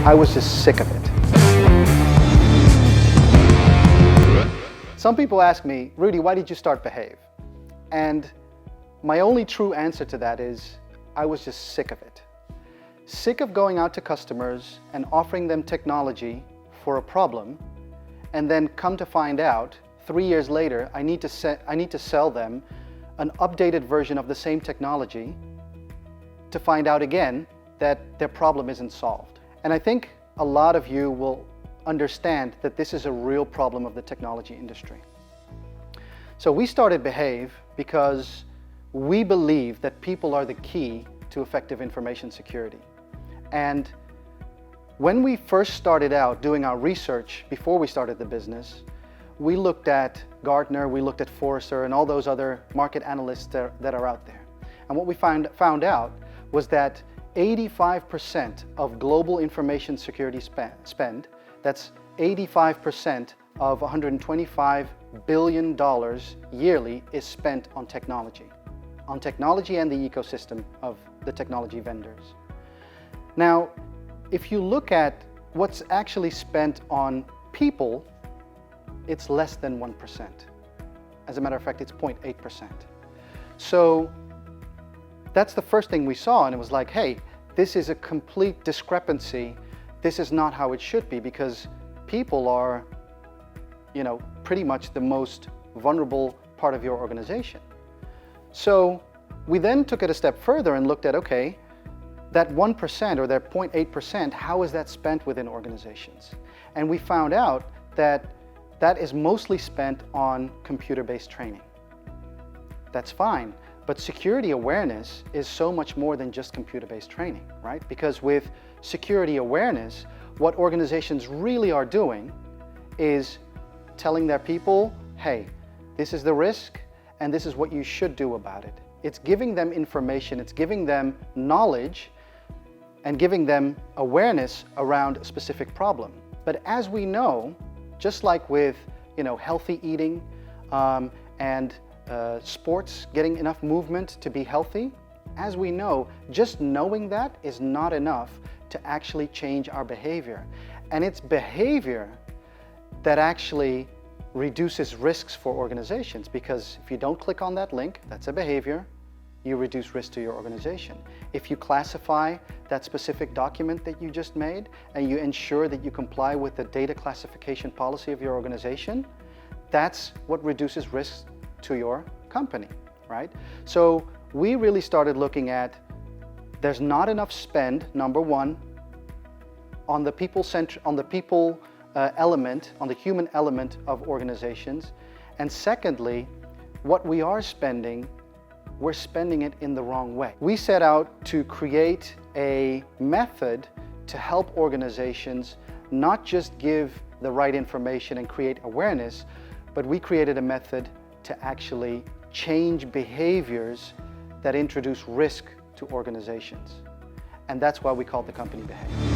I was just sick of it. Some people ask me, Rudy, why did you start Behave? And my only true answer to that is, I was just sick of it. Sick of going out to customers and offering them technology for a problem, and then come to find out 3 years later, I need to sell them an updated version of the same technology to find out again that their problem isn't solved. And I think a lot of you will understand that this is a real problem of the technology industry. So we started Behave because we believe that people are the key to effective information security. And when we first started out doing our research before we started the business, we looked at Gartner, we looked at Forrester, and all those other market analysts that are out there. And what we found out was that 85% of global information security spend, that's 85% of $125 billion yearly, is spent on technology and the ecosystem of the technology vendors. Now, if you look at what's actually spent on people, it's less than 1%. As a matter of fact, it's 0.8%. So that's the first thing we saw, and it was like, hey, this is a complete discrepancy. This is not how it should be, because people are, pretty much the most vulnerable part of your organization. So we then took it a step further and looked at, okay, that 1% or that 0.8%, how is that spent within organizations? And we found out that that is mostly spent on computer-based training. That's fine, but security awareness is so much more than just computer-based training, right? Because with security awareness, what organizations really are doing is telling their people, hey, this is the risk and this is what you should do about it. It's giving them information, it's giving them knowledge and giving them awareness around a specific problem. But as we know, just like with healthy eating and sports, getting enough movement to be healthy, as we know, just knowing that is not enough to actually change our behavior. And it's behavior that actually reduces risks for organizations, because if you don't click on that link, that's a behavior, you reduce risk to your organization. If you classify that specific document that you just made and you ensure that you comply with the data classification policy of your organization, that's what reduces risks to your company, right? So we really started looking at, there's not enough spend, number one, on the element, on the human element of organizations, and secondly, what we are spending, we're spending it in the wrong way. We set out to create a method to help organizations not just give the right information and create awareness, but we created a method to actually change behaviors that introduce risk to organizations. And that's why we called the company Behave.